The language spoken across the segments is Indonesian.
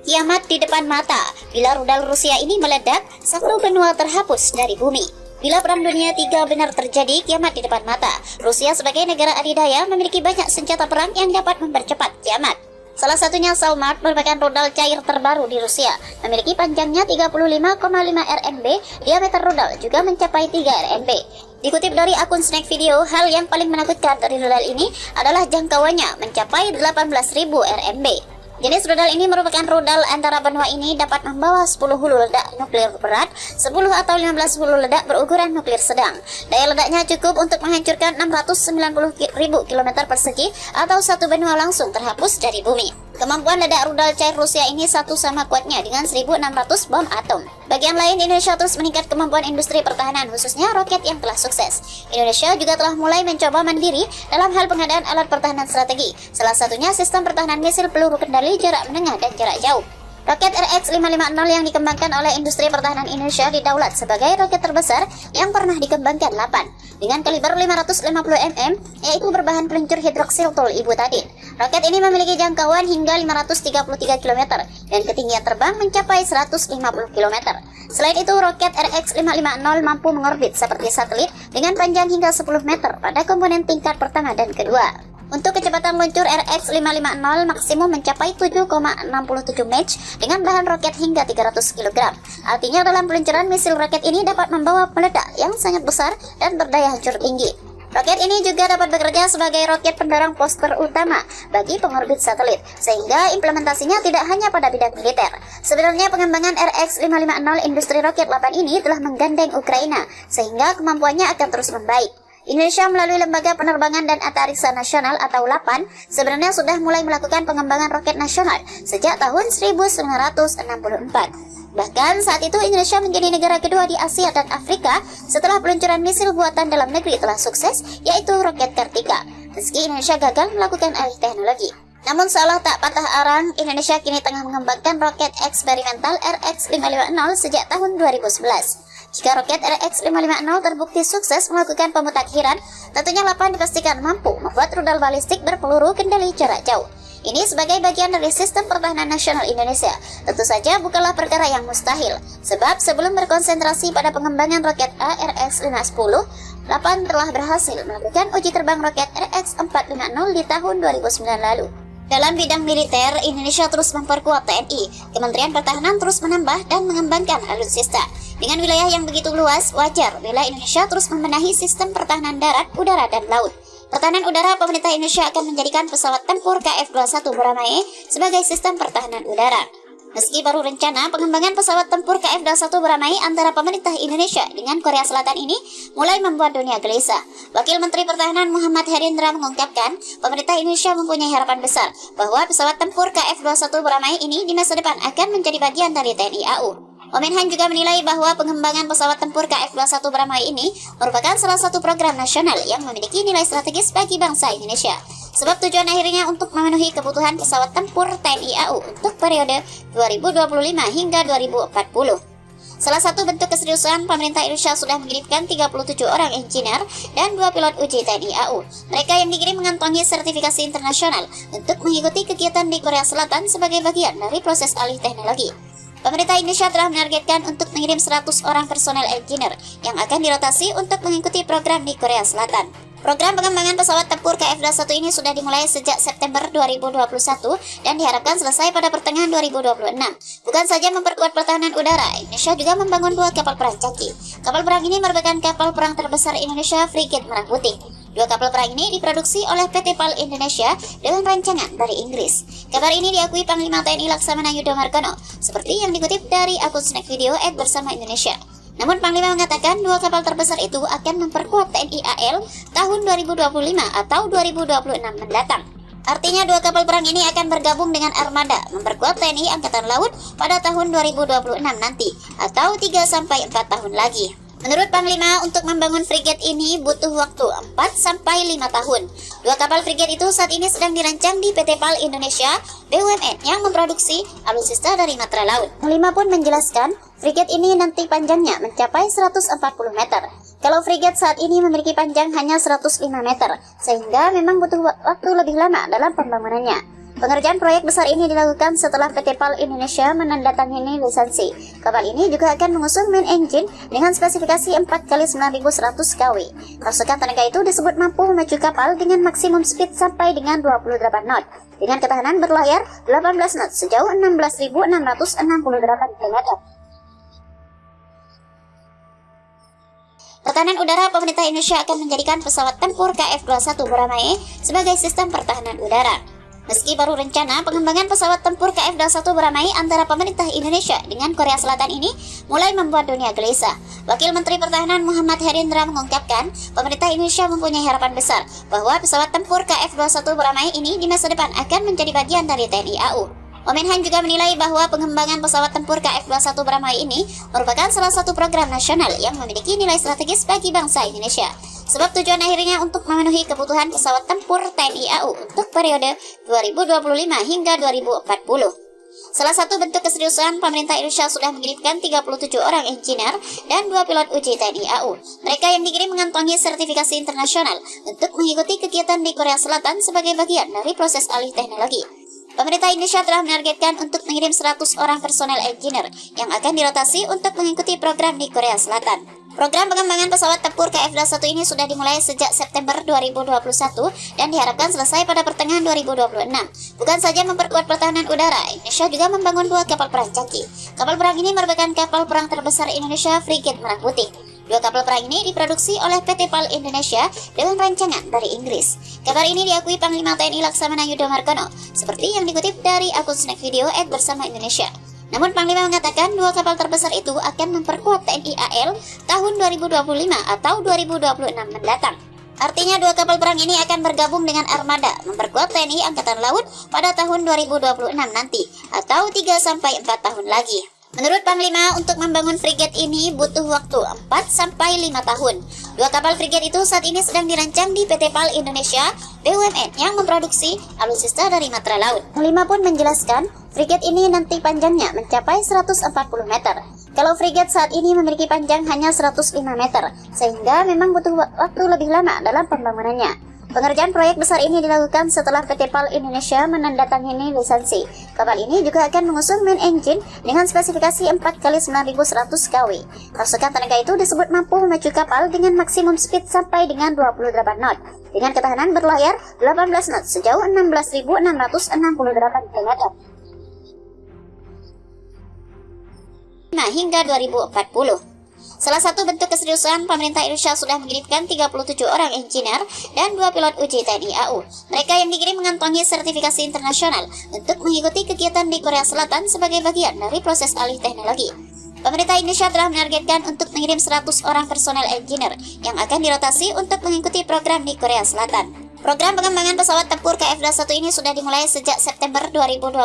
Kiamat di depan mata. Bila rudal Rusia ini meledak, satu benua terhapus dari bumi. Bila Perang Dunia III benar terjadi, kiamat di depan mata. Rusia sebagai negara adidaya memiliki banyak senjata perang yang dapat mempercepat kiamat. Salah satunya Salmart merupakan rudal cair terbaru di Rusia. Memiliki panjangnya 35,5 RNB, diameter rudal juga mencapai 3 RNB. Dikutip dari akun Snack Video, hal yang paling menakutkan dari rudal ini adalah jangkauannya mencapai 18.000 RNB. Jenis rudal ini merupakan rudal antara benua ini dapat membawa 10 hulu ledak nuklir berat, 10 atau 15 hulu ledak berukuran nuklir sedang. Daya ledaknya cukup untuk menghancurkan 690.000 km persegi atau satu benua langsung terhapus dari bumi. Kemampuan ledak rudal cair Rusia ini satu sama kuatnya dengan 1.600 bom atom. Bagian lain, Indonesia terus meningkat kemampuan industri pertahanan, khususnya roket yang telah sukses. Indonesia juga telah mulai mencoba mandiri dalam hal pengadaan alat pertahanan strategi. Salah satunya sistem pertahanan misil peluru kendali jarak menengah dan jarak jauh. Roket RX-550 yang dikembangkan oleh industri pertahanan Indonesia didaulat sebagai roket terbesar yang pernah dikembangkan 8 dengan kaliber 550 mm, yaitu berbahan peluncur hidroksil tol ibutadin. Roket ini memiliki jangkauan hingga 533 km dan ketinggian terbang mencapai 150 km. Selain itu, roket RX-550 mampu mengorbit seperti satelit dengan panjang hingga 10 meter pada komponen tingkat pertama dan kedua. Untuk kecepatan luncur RX-550 maksimum mencapai 7,67 Mach dengan bahan roket hingga 300 kg. Artinya dalam peluncuran misil roket ini dapat membawa peledak yang sangat besar dan berdaya hancur tinggi. Roket ini juga dapat bekerja sebagai roket pendorong poster utama bagi pengorbit satelit, sehingga implementasinya tidak hanya pada bidang militer. Sebenarnya pengembangan RX-550 industri roket 8 ini telah menggandeng Ukraina, sehingga kemampuannya akan terus membaik. Indonesia melalui Lembaga Penerbangan dan Antariksa Nasional atau LAPAN sebenarnya sudah mulai melakukan pengembangan roket nasional sejak tahun 1964. Bahkan saat itu Indonesia menjadi negara kedua di Asia dan Afrika setelah peluncuran misil buatan dalam negeri telah sukses, yaitu roket Kartika. Meski Indonesia gagal melakukan alih teknologi. Namun seolah tak patah arang, Indonesia kini tengah mengembangkan roket eksperimental RX-550 sejak tahun 2011. Jika roket RX-550 terbukti sukses melakukan pemutakhiran, tentunya LAPAN dipastikan mampu membuat rudal balistik berpeluru kendali jarak jauh. Ini sebagai bagian dari sistem pertahanan nasional Indonesia. Tentu saja bukanlah perkara yang mustahil, sebab sebelum berkonsentrasi pada pengembangan roket ARX-510, LAPAN telah berhasil melakukan uji terbang roket RX-450 di tahun 2009 lalu. Dalam bidang militer, Indonesia terus memperkuat TNI. Kementerian Pertahanan terus menambah dan mengembangkan alutsista. Dengan wilayah yang begitu luas, wajar bila Indonesia terus membenahi sistem pertahanan darat, udara, dan laut. Pertahanan udara, pemerintah Indonesia akan menjadikan pesawat tempur KF-21 Boramae sebagai sistem pertahanan udara. Meski baru rencana, pengembangan pesawat tempur KF-21 Boramae antara pemerintah Indonesia dengan Korea Selatan ini mulai membuat dunia gelisah. Wakil Menteri Pertahanan Muhammad Herindra mengungkapkan, pemerintah Indonesia mempunyai harapan besar bahwa pesawat tempur KF-21 Boramae ini di masa depan akan menjadi bagian dari TNI AU. Menhan juga menilai bahwa pengembangan pesawat tempur KF-21 Boramae ini merupakan salah satu program nasional yang memiliki nilai strategis bagi bangsa Indonesia. Sebab tujuan akhirnya untuk memenuhi kebutuhan pesawat tempur TNI AU untuk periode 2025 hingga 2040. Salah satu bentuk keseriusan, pemerintah Indonesia sudah mengirimkan 37 orang engineer dan 2 pilot uji TNI AU. Mereka yang dikirim mengantongi sertifikasi internasional untuk mengikuti kegiatan di Korea Selatan sebagai bagian dari proses alih teknologi. Pemerintah Indonesia telah menargetkan untuk mengirim 100 orang personel engineer yang akan dirotasi untuk mengikuti program di Korea Selatan. Program pengembangan pesawat tempur KF-21 ini sudah dimulai sejak September 2021 dan diharapkan selesai pada pertengahan 2026. Bukan saja memperkuat pertahanan udara, Indonesia juga membangun 2 kapal perang canggih. Kapal perang ini merupakan kapal perang terbesar Indonesia, Frigate Merah Putih. 2 kapal perang ini diproduksi oleh PT PAL Indonesia dengan rancangan dari Inggris. Kabar ini diakui Panglima TNI Laksamana Yudo Margono, seperti yang dikutip dari akun Snack Video @bersama Indonesia. Namun Panglima mengatakan 2 kapal terbesar itu akan memperkuat TNI AL tahun 2025 atau 2026 mendatang. Artinya 2 kapal perang ini akan bergabung dengan armada memperkuat TNI Angkatan Laut pada tahun 2026 nanti atau 3-4 tahun lagi. Menurut Panglima, untuk membangun frigate ini butuh waktu 4-5 tahun. 2 kapal frigate itu saat ini sedang dirancang di PT PAL Indonesia BUMN yang memproduksi alutsista dari matra laut. Panglima pun menjelaskan, frigate ini nanti panjangnya mencapai 140 meter. Kalau frigate saat ini memiliki panjang hanya 105 meter, sehingga memang butuh waktu lebih lama dalam pembangunannya. Pengerjaan proyek besar ini dilakukan setelah PT PAL Indonesia menandatangani lisensi. Kapal ini juga akan mengusung main engine dengan spesifikasi 4x9100 kW. Pasukan tenaga itu disebut mampu memacu kapal dengan maksimum speed sampai dengan 28 knot, dengan ketahanan berlayar 18 knot sejauh 16.668 km. Pertahanan udara pemerintah Indonesia akan menjadikan pesawat tempur KF-21 Brahmae sebagai sistem pertahanan udara. Meski baru rencana, pengembangan pesawat tempur KF-21 Brahmae antara pemerintah Indonesia dengan Korea Selatan ini mulai membuat dunia gelisah. Wakil Menteri Pertahanan Muhammad Herindra mengungkapkan, pemerintah Indonesia mempunyai harapan besar bahwa pesawat tempur KF-21 Brahmae ini di masa depan akan menjadi bagian dari TNI AU. Wamenhan juga menilai bahwa pengembangan pesawat tempur KF-21 Brahmae ini merupakan salah satu program nasional yang memiliki nilai strategis bagi bangsa Indonesia. Sebab tujuan akhirnya untuk memenuhi kebutuhan pesawat tempur TNI AU untuk periode 2025 hingga 2040. Salah satu bentuk keseriusan pemerintah Indonesia sudah mengirimkan 37 orang engineer dan 2 pilot uji TNI AU. Mereka yang dikirim mengantongi sertifikasi internasional untuk mengikuti kegiatan di Korea Selatan sebagai bagian dari proses alih teknologi. Pemerintah Indonesia telah menargetkan untuk mengirim 100 orang personel engineer yang akan dirotasi untuk mengikuti program di Korea Selatan. Program pengembangan pesawat tempur KF-21 ini sudah dimulai sejak September 2021 dan diharapkan selesai pada pertengahan 2026. Bukan saja memperkuat pertahanan udara, Indonesia juga membangun 2 kapal perang canggih. Kapal perang ini merupakan kapal perang terbesar Indonesia, Frigate Merah Putih. 2 kapal perang ini diproduksi oleh PT PAL Indonesia dengan rancangan dari Inggris. Kabar ini diakui Panglima TNI Laksamana Yudo Margono, seperti yang dikutip dari akun Snack Video @bersama Indonesia. Namun Panglima mengatakan 2 kapal terbesar itu akan memperkuat TNI AL tahun 2025 atau 2026 mendatang. Artinya 2 kapal perang ini akan bergabung dengan armada memperkuat TNI Angkatan Laut pada tahun 2026 nanti atau 3-4 tahun lagi. Menurut Panglima, untuk membangun frigate ini butuh waktu 4-5 tahun. 2 kapal frigate itu saat ini sedang dirancang di PT PAL Indonesia BUMN yang memproduksi alutsista dari matra laut. Panglima pun menjelaskan, frigate ini nanti panjangnya mencapai 140 meter. Kalau frigate saat ini memiliki panjang hanya 105 meter, sehingga memang butuh waktu lebih lama dalam pembangunannya. Pengerjaan proyek besar ini dilakukan setelah PT PAL Indonesia menandatangani lisensi. Kapal ini juga akan mengusung main engine dengan spesifikasi 4x9100 kW. Pasukan tenaga itu disebut mampu memacu kapal dengan maksimum speed sampai dengan 28 knot, dengan ketahanan berlayar 18 knot sejauh 16.668 km. Hingga 2040. Salah satu bentuk keseriusan pemerintah Indonesia sudah mengirimkan 37 orang engineer dan 2 pilot uji TNI AU. Mereka yang dikirim mengantongi sertifikasi internasional untuk mengikuti kegiatan di Korea Selatan sebagai bagian dari proses alih teknologi. Pemerintah Indonesia telah menargetkan untuk mengirim 100 orang personel engineer yang akan dirotasi untuk mengikuti program di Korea Selatan. Program pengembangan pesawat tempur KF-21 ini sudah dimulai sejak September 2021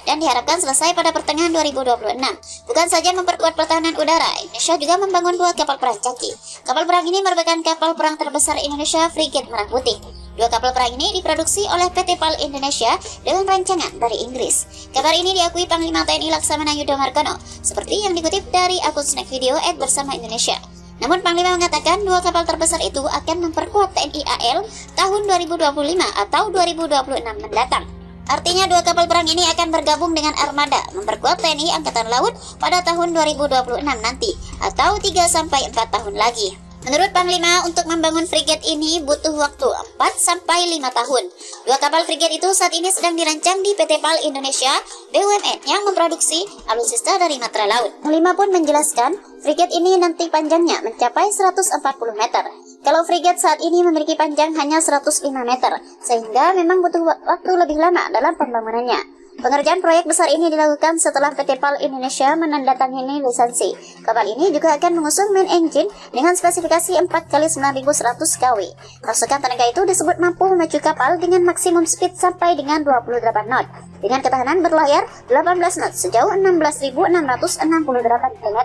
dan diharapkan selesai pada pertengahan 2026. Bukan saja memperkuat pertahanan udara, Indonesia juga membangun 2 kapal perang canggih. Kapal perang ini merupakan kapal perang terbesar Indonesia, Frigate Merah Putih. 2 kapal perang ini diproduksi oleh PT PAL Indonesia dengan rancangan dari Inggris. Kabar ini diakui Panglima TNI Laksamana Yudo Margono, seperti yang dikutip dari akun Snack Video @bersama Indonesia. Namun Panglima mengatakan 2 kapal terbesar itu akan memperkuat TNI AL tahun 2025 atau 2026 mendatang. Artinya 2 kapal perang ini akan bergabung dengan armada memperkuat TNI Angkatan Laut pada tahun 2026 nanti atau 3-4 tahun lagi. Menurut Panglima, untuk membangun frigate ini butuh waktu 4-5 tahun. 2 kapal frigate itu saat ini sedang dirancang di PT PAL Indonesia BUMN yang memproduksi alutsista dari matra laut. Panglima pun menjelaskan, frigate ini nanti panjangnya mencapai 140 meter. Kalau frigate saat ini memiliki panjang hanya 105 meter, sehingga memang butuh waktu lebih lama dalam pembangunannya. Pengerjaan proyek besar ini dilakukan setelah PT PAL Indonesia menandatangani lisensi. Kapal ini juga akan mengusung main engine dengan spesifikasi 4x9100 kW. Pasukan tenaga itu disebut mampu memacu kapal dengan maksimum speed sampai dengan 28 knot, dengan ketahanan berlayar 18 knot sejauh 16.668 km.